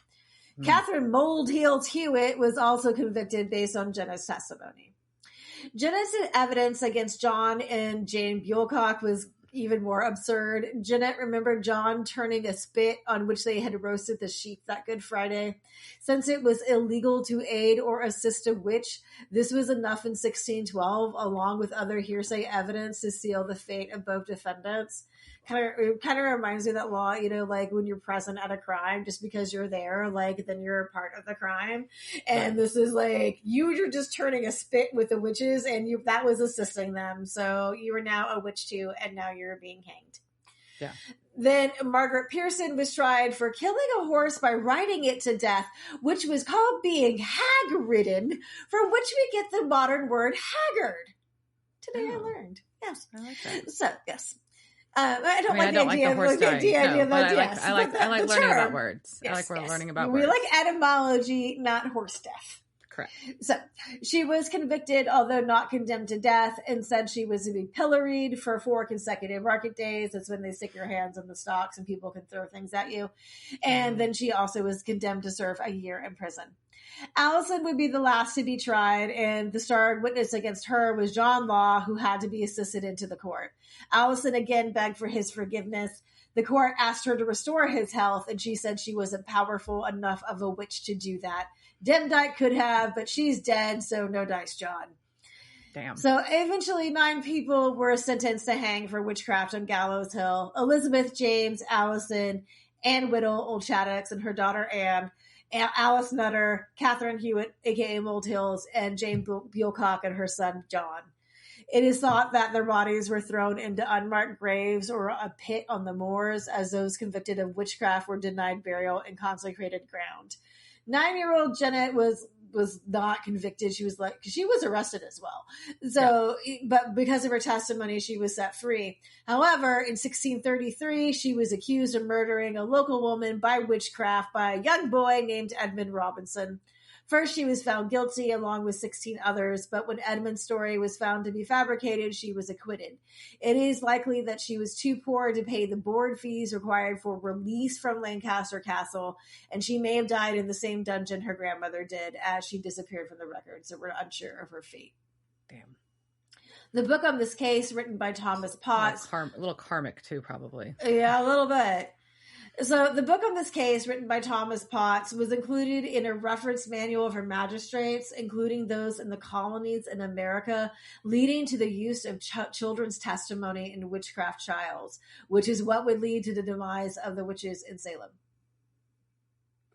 Catherine Moldheels Hewitt was also convicted based on Jenna's testimony. Jenna's evidence against John and Jane Bullock was even more absurd. Jeanette remembered John turning a spit on which they had roasted the sheep that Good Friday. Since it was illegal to aid or assist a witch, this was enough in 1612, along with other hearsay evidence to seal the fate of both defendants. Kind of reminds me of that law, like when you're present at a crime, just because you're there, like then you're a part of the crime. And this is like you're just turning a spit with the witches, and that was assisting them. So you are now a witch too, and now you're being hanged. Yeah. Then Margaret Pearson was tried for killing a horse by riding it to death, which was called being hag-ridden, from which we get the modern word haggard. Today I learned. Yes. I like that. So, yes. I don't like the idea of that. I like learning about words. Yes, I like learning about words. We like etymology, not horse death. Correct. So she was convicted, although not condemned to death, and said she was to be pilloried for 4 consecutive market days. That's when they stick your hands in the stocks and people can throw things at you. And then she also was condemned to serve a year in prison. Allison would be the last to be tried, and the star witness against her was John Law, who had to be assisted into the court. Allison again begged for his forgiveness. The court asked her to restore his health, and she said she wasn't powerful enough of a witch to do that. Demdike could have, but she's dead, so no dice, John. Damn. So eventually 9 people were sentenced to hang for witchcraft on Gallows Hill. Elizabeth, James, Allison, Anne Whittle, Old Shaddocks, and her daughter Anne, Alice Nutter, Catherine Hewitt, a.k.a. Moldhills, and Jane Bullock and her son, John. It is thought that their bodies were thrown into unmarked graves or a pit on the moors, as those convicted of witchcraft were denied burial in consecrated ground. 9-year-old Janet was not convicted. She was she was arrested as well. So, but because of her testimony, she was set free. However, in 1633, she was accused of murdering a local woman by witchcraft by a young boy named Edmund Robinson. First, she was found guilty along with 16 others, but when Edmund's story was found to be fabricated, she was acquitted. It is likely that she was too poor to pay the board fees required for release from Lancaster Castle, and she may have died in the same dungeon her grandmother did, as she disappeared from the records, so we're unsure of her fate. Damn. The book on this case, written by Thomas Potts. A little karmic, too, probably. Yeah, a little bit. So the book on this case, written by Thomas Potts, was included in a reference manual for magistrates, including those in the colonies in America, leading to the use of children's testimony in witchcraft trials, which is what would lead to the demise of the witches in Salem.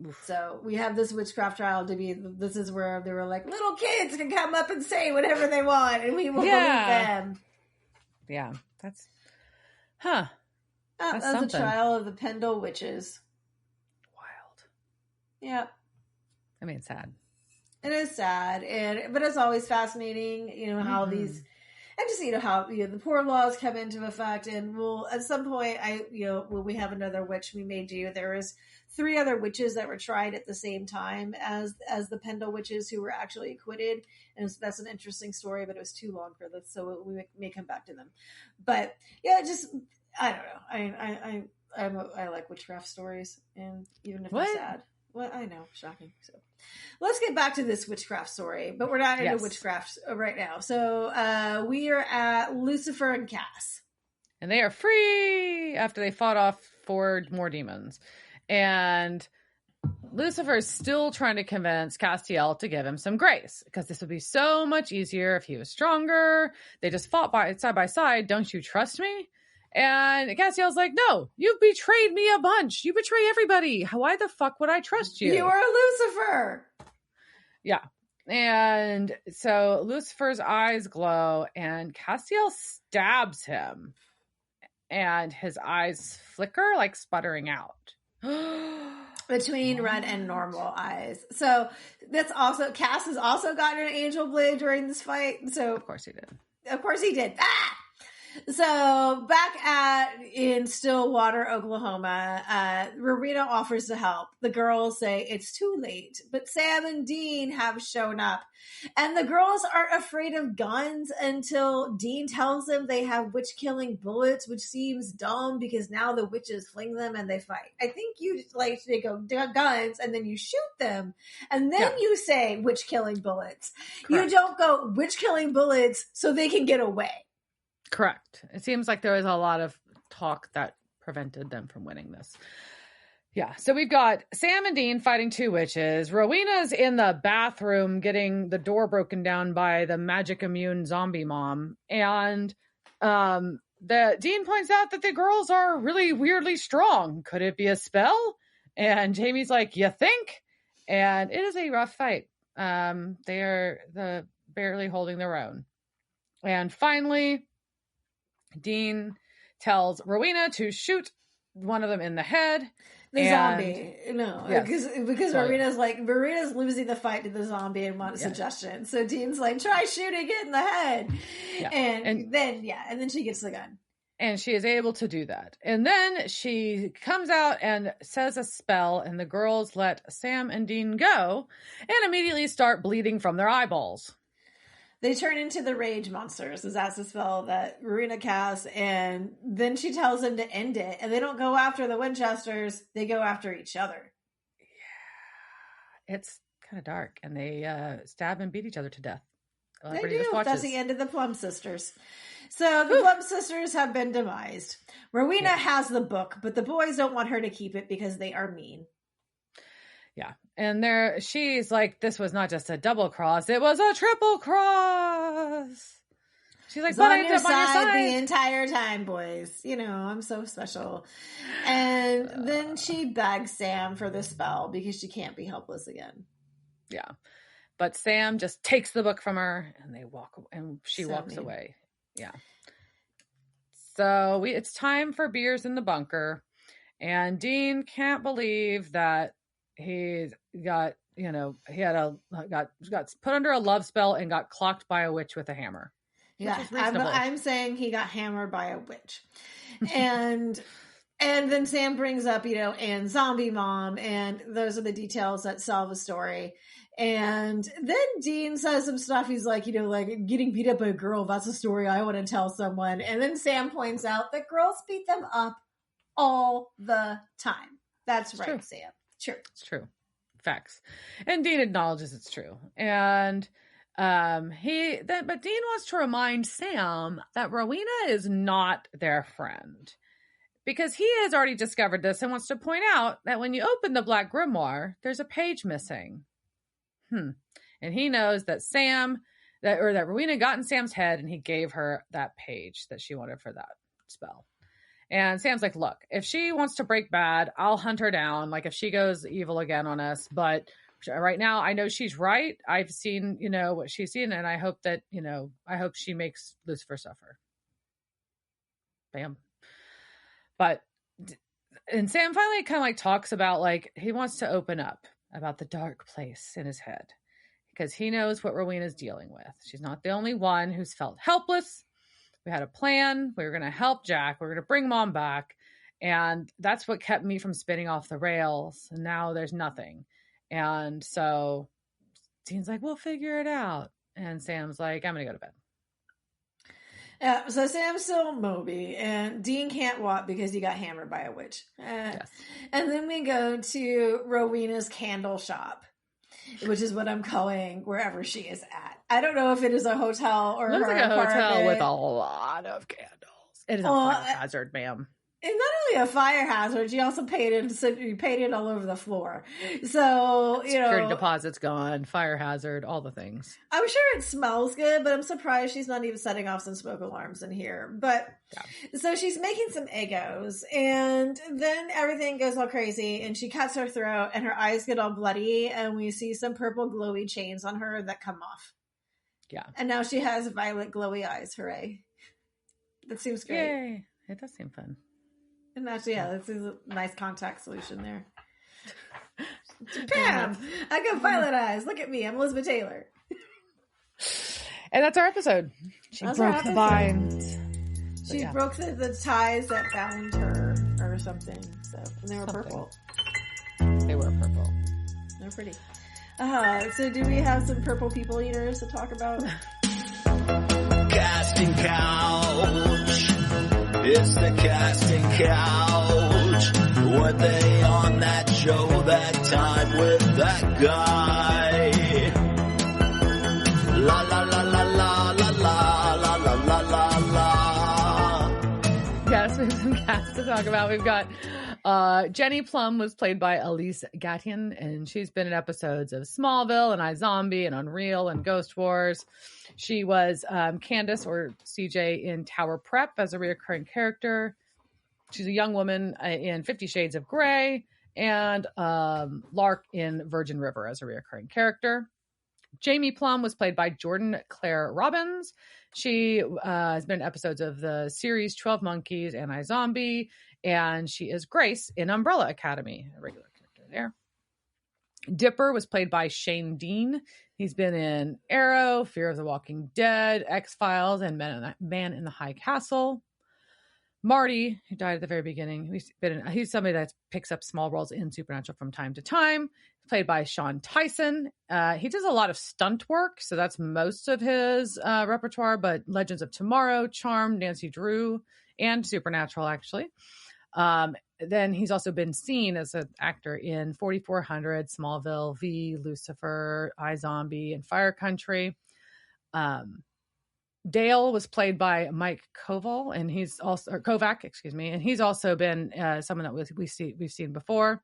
Oof. So we have this witchcraft trial this is where they were like, little kids can come up and say whatever they want, and we will believe them. Yeah, that's... Huh. That was a trial of the Pendle Witches. Wild. Yeah. I mean, it's sad. It is sad, but it's always fascinating, how these, and just how the poor laws come into effect. And we'll at some point, when we have another witch we may do, there is 3 other witches that were tried at the same time as the Pendle Witches who were actually acquitted, and that's an interesting story, but it was too long for this, so we may come back to them. But yeah, just I don't know. I like witchcraft stories, and even if they're sad. Well, I know, shocking. So let's get back to this witchcraft story, but we're not into witchcraft right now. So we are at Lucifer and Cass. And they are free after they fought off 4 more demons. And Lucifer is still trying to convince Castiel to give him some grace, because this would be so much easier if he was stronger. They just fought side by side. Don't you trust me? And Castiel's like, no, you've betrayed me a bunch. You betray everybody. Why the fuck would I trust you? You are Lucifer. Yeah. And so Lucifer's eyes glow, and Castiel stabs him. And his eyes flicker, like sputtering out. Between red and normal eyes. So that's also, Cass has also gotten an angel blade during this fight. So of course he did. Ah! So back in Stillwater, Oklahoma, Rowena offers to help. The girls say it's too late, but Sam and Dean have shown up, and the girls aren't afraid of guns until Dean tells them they have witch-killing bullets, which seems dumb because now the witches fling them and they fight. I think they go guns and then you shoot them, and then you say witch-killing bullets. Correct. You don't go witch-killing bullets so they can get away. Correct. It seems like there was a lot of talk that prevented them from winning this. Yeah. So we've got Sam and Dean fighting 2 witches. Rowena's in the bathroom getting the door broken down by the magic immune zombie mom. And the Dean points out that the girls are really weirdly strong. Could it be a spell? And Jamie's like, you think? And it is a rough fight. They are barely holding their own. And finally, Dean tells Rowena to shoot one of them in the head. The zombie. No, because Rowena's losing the fight to the zombie and wants a suggestion. So Dean's like, try shooting it in the head. Yeah. And then she gets the gun. And she is able to do that. And then she comes out and says a spell, and the girls let Sam and Dean go and immediately start bleeding from their eyeballs. They turn into the rage monsters, as that's the spell that Rowena casts, and then she tells them to end it. And they don't go after the Winchesters, they go after each other. Yeah. It's kind of dark, and they stab and beat each other to death. They do. That's the end of the Plum sisters. So the Plum sisters have been demised. Rowena has the book, but the boys don't want her to keep it because they are mean. Yeah. And she's like, this was not just a double cross, it was a triple cross. She's like, but I am on your side the entire time, boys. I'm so special. And then she begs Sam for the spell because she can't be helpless again. Yeah. But Sam just takes the book from her and she walks away. Yeah. So it's time for beers in the bunker. And Dean can't believe that he got put under a love spell and got clocked by a witch with a hammer. Yeah, I'm saying he got hammered by a witch. And then Sam brings up, and zombie mom, and those are the details that solve the story. And then Dean says some stuff. He's like, like getting beat up by a girl. That's a story I want to tell someone. And then Sam points out that girls beat them up all the time. That's right, true. Sam. Sure. It's true. Facts. And Dean acknowledges it's true. And but Dean wants to remind Sam that Rowena is not their friend, because he has already discovered this and wants to point out that when you open the Black Grimoire, there's a page missing. And he knows that that Rowena got in Sam's head, and he gave her that page that she wanted for that spell. And Sam's like, look, if she wants to break bad, I'll hunt her down. Like, if she goes evil again on us. But right now, I know she's right. I've seen, what she's seen. And I hope that, I hope she makes Lucifer suffer. Bam. And Sam finally kind of talks about, he wants to open up about the dark place in his head. because he knows what Rowena's dealing with. She's not the only one who's felt helpless. We had a plan. We were going to help Jack. We were going to bring Mom back. And that's what kept me from spinning off the rails. And now there's nothing. And so Dean's like, we'll figure it out. And Sam's like, I'm going to go to bed. Yeah, so Sam's still Moby, and Dean can't walk because he got hammered by a witch. Yes. And then we go to Rowena's candle shop, which is what I'm calling wherever she is at. I don't know if it is a hotel or looks her like a apartment. Hotel with a lot of candles. It is a fire hazard, ma'am. It's not only a fire hazard, she also painted all over the floor. So, security deposits gone, fire hazard, all the things. I'm sure it smells good, but I'm surprised she's not even setting off some smoke alarms in here. But so she's making some Eggos, and then everything goes all crazy, and she cuts her throat, and her eyes get all bloody, and we see some purple glowy chains on her that come off. Yeah. And now she has violet glowy eyes. Hooray. That seems great. Yay. It does seem fun. And actually, this is a nice contact solution there. Bam! I got violet eyes. Look at me. I'm Elizabeth Taylor. And that's our episode. She broke the binds. She broke the ties that bound her or something. So, and they were purple. They were purple. They're pretty. So do we have some purple people eaters to talk about? Casting couch. It's the casting couch. Were they on that show that time with that guy? La la la la la la la la la la la la. Yes, we have some cast to talk about. We've got Jenny Plum was played by Elise Gatien, and she's been in episodes of Smallville and iZombie and Unreal and Ghost Wars. She was Candace, or CJ, in Tower Prep as a recurring character. She's a young woman in 50 Shades of Grey, and Lark in Virgin River as a recurring character. Jamie Plum was played by Jordan Claire Robbins. She has been in episodes of the series 12 Monkeys and iZombie, and she is Grace in Umbrella Academy, a regular character there. Dipper was played by Shane Dean. He's been in Arrow, Fear of the Walking Dead, X-Files, and Man in the High Castle. Marty, who died at the very beginning, he's somebody that picks up small roles in Supernatural from time to time, played by Sean Tyson. He does a lot of stunt work, so that's most of his repertoire, but Legends of Tomorrow, Charmed, Nancy Drew, and Supernatural, actually. Then he's also been seen as an actor in 4400, Smallville, V, Lucifer, iZombie, and Fire Country. Dale was played by Mike Koval, and he's also Kovac, and he's also been someone that we've seen before.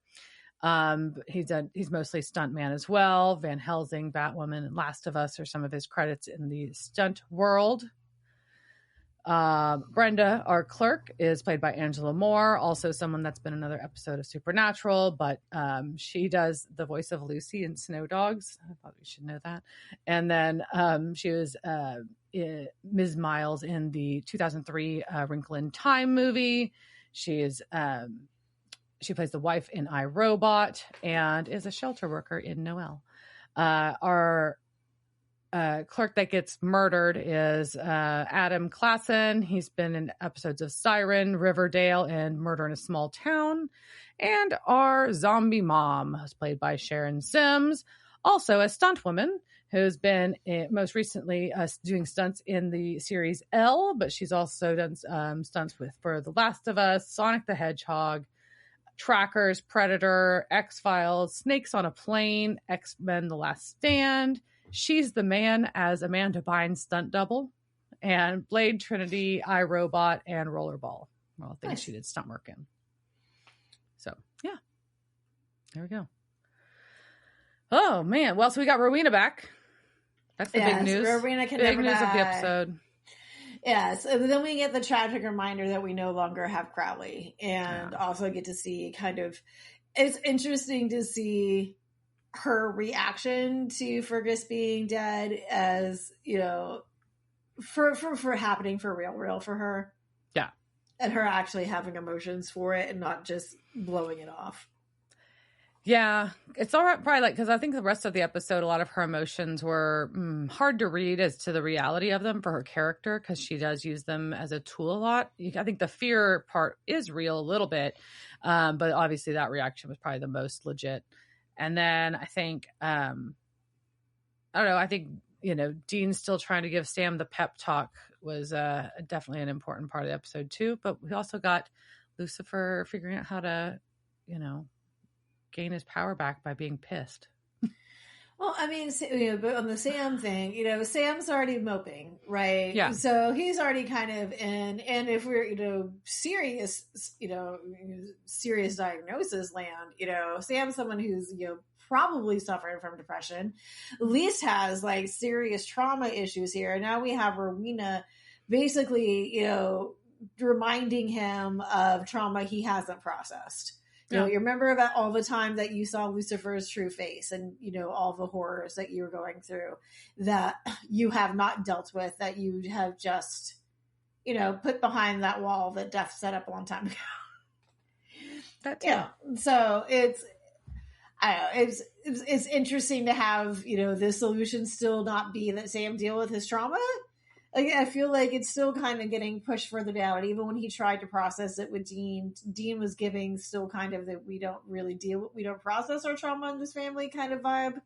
He's mostly stuntman as well. Van Helsing, Batwoman, and Last of Us are some of his credits in the stunt world. Brenda, our clerk, is played by Angela Moore, also someone that's been in another episode of Supernatural, but she does the voice of Lucy in Snow Dogs. I thought we should know that. And then she was Ms. Miles in the 2003 Wrinkle in Time movie. She plays the wife in iRobot and is a shelter worker in Noelle. Our clerk that gets murdered is Adam Klassen. He's been in episodes of Siren, Riverdale, and Murder in a Small Town. And our zombie mom is played by Sharon Sims, also a stunt woman who's been most recently doing stunts in the series Elle, but she's also done stunts for The Last of Us, Sonic the Hedgehog, Trackers, Predator, X-Files, Snakes on a Plane, X-Men The Last Stand. She's the Man as Amanda Bynes' stunt double, and Blade, Trinity, iRobot, and Rollerball. All things she did stunt work in. So, yeah. There we go. Oh, man. Well, so we got Rowena back. That's the big news. Rowena can big never news die. of the episode. Yes. And then we get the tragic reminder that we no longer have Crowley, and also get to see it's interesting to see her reaction to Fergus being dead, as for happening for real for her. Yeah. And her actually having emotions for it and not just blowing it off. Yeah, it's all right. Probably like, because I think the rest of the episode, a lot of her emotions were hard to read as to the reality of them for her character, because she does use them as a tool a lot. I think the fear part is real a little bit, but obviously that reaction was probably the most legit. And then I think, I don't know, I think, Dean still trying to give Sam the pep talk was definitely an important part of the episode too. But we also got Lucifer figuring out how to, gain his power back by being pissed. Well, I mean, but on the Sam thing, Sam's already moping, right? Yeah. So he's already kind of in, and if we're, serious, serious diagnosis land, Sam's someone who's, probably suffering from depression, at least has like serious trauma issues here. And now we have Rowena basically, reminding him of trauma he hasn't processed. You remember about all the time that you saw Lucifer's true face and, all the horrors that you were going through that you have not dealt with, that you have just, put behind that wall that Death set up a long time ago. That too. So it's interesting to have, the solution still not be that Sam deal with his trauma. Like, I feel like it's still kind of getting pushed further down. Even when he tried to process it with Dean was giving still kind of that we don't process our trauma in this family kind of vibe.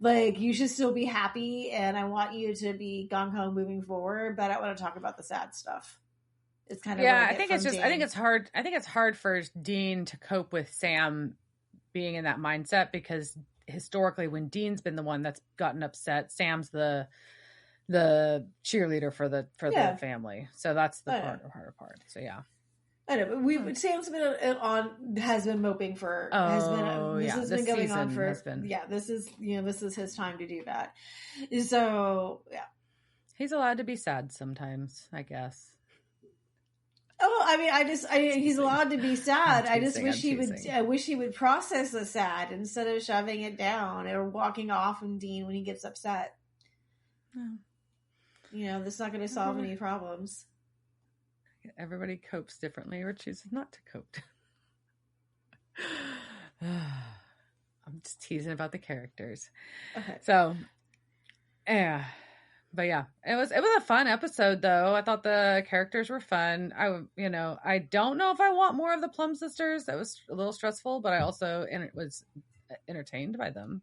Like, you should still be happy, and I want you to be gung-ho moving forward, but I want to talk about the sad stuff. It's kind of I think it's hard. I think it's hard for Dean to cope with Sam being in that mindset, because historically, when Dean's been the one that's gotten upset, Sam's the cheerleader for the family. So that's the harder part. So yeah. I know, but Sam's has been moping for has been going on for this is his time to do that. So yeah. He's allowed to be sad sometimes, I guess. Oh, I mean, he's allowed to be sad. I just wish he would process the sad instead of shoving it down or walking off on Dean when he gets upset. No. That's not going to solve any problems. Everybody copes differently or chooses not to cope. I'm just teasing about the characters. Okay. So, yeah. But yeah, it was a fun episode though. I thought the characters were fun. I don't know if I want more of the Plum sisters. That was a little stressful, but I was entertained by them.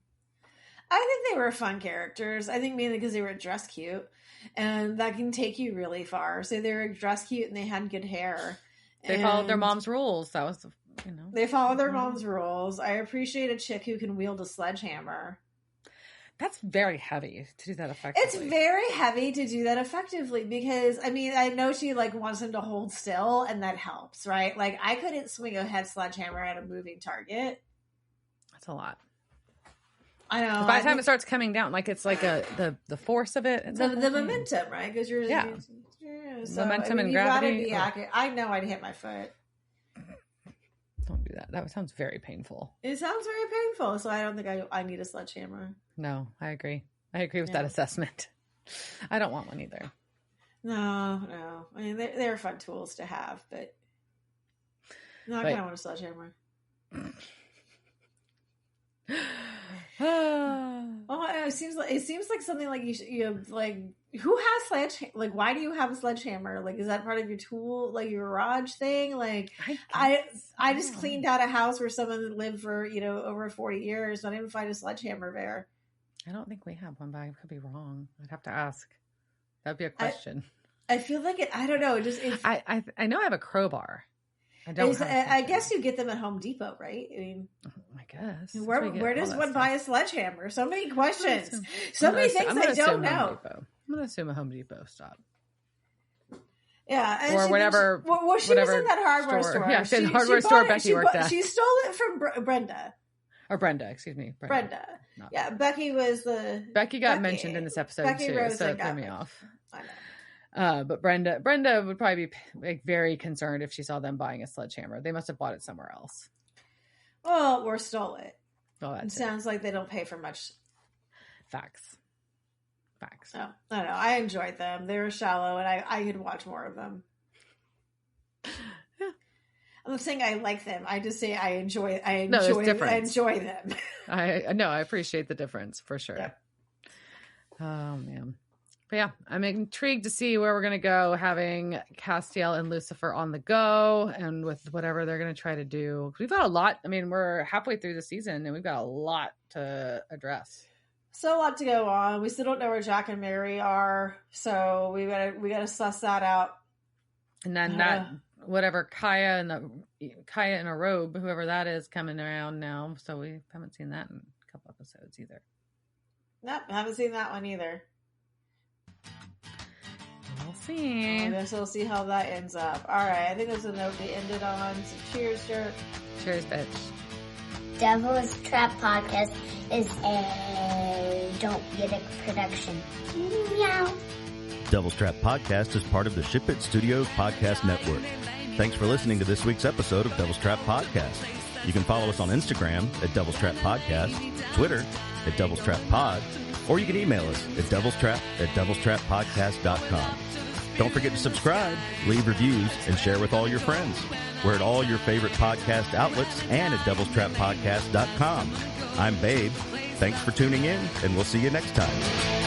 I think they were fun characters. I think mainly because they were dressed cute, and that can take you really far. So they were dressed cute and they had good hair. They followed their mom's rules. That was, They followed their mom's rules. I appreciate a chick who can wield a sledgehammer. That's very heavy to do that effectively. It's very heavy to do that effectively because, I know she wants him to hold still, and that helps, right? Like, I couldn't swing a head sledgehammer at a moving target. That's a lot. I know. By the time it starts coming down, it's like the force of it. The momentum, right? Because you're so, momentum and gravity. You gotta be accurate. I know I'd hit my foot. Don't do that. That sounds very painful. It sounds very painful. So I don't think I need a sledgehammer. No, I agree. I agree with that assessment. I don't want one either. No. I mean, they're fun tools to have, but no, I kind of want a sledgehammer. It seems like something like who has sledgehammer? Why do you have a sledgehammer? Is that part of your tool, your garage thing? I just cleaned out a house where someone lived for over 40 years. I didn't find a sledgehammer there. I don't think we have one, but I could be wrong. I'd have to ask. That'd be a question. I feel like it. I don't know. I know I have a crowbar. I guess you get them at Home Depot, right? I guess. Where does one buy a sledgehammer? So many questions. So many things I don't know. I'm going to assume a Home Depot stop. Yeah. Or whatever. She was in that hardware store. Yeah, she in the hardware store Becky worked at. She stole it from Brenda. Or Brenda, excuse me. Brenda. Yeah, Becky was Becky got mentioned in this episode too, so it threw me off. I know. But Brenda would probably be very concerned if she saw them buying a sledgehammer. They must have bought it somewhere else. Well, or stole it. Oh, it sounds like they don't pay for much. Facts. Oh, I don't know. I enjoyed them. They were shallow, and I could watch more of them. Yeah. I'm not saying I like them. I just say I enjoy them. I appreciate the difference for sure. Yep. Oh man. But yeah, I'm intrigued to see where we're going to go, having Castiel and Lucifer on the go and with whatever they're going to try to do. We've got a lot. I mean, we're halfway through the season and we've got a lot to address. So a lot to go on. We still don't know where Jack and Mary are. So we gotta suss that out. And then that, whatever, Kaya in a robe, whoever that is, coming around now. So we haven't seen that in a couple episodes either. Nope, haven't seen that one either. We'll see. I guess we'll see how that ends up. All right, I think that's a note we ended on. So cheers, Jerk. Cheers, bitch. Devil's Trap Podcast is a Don't Get It production. Meow. Devil's Trap Podcast is part of the Ship It Studios podcast network. Thanks for listening to this week's episode of Devil's Trap Podcast. You can follow us on Instagram at Devil's Trap Podcast, Twitter at Devil's Trap Pod, or you can email us at devilstrap@devilstrappodcast.com. Don't forget to subscribe, leave reviews, and share with all your friends. We're at all your favorite podcast outlets and at devilstrappodcast.com. I'm Babe. Thanks for tuning in, and we'll see you next time.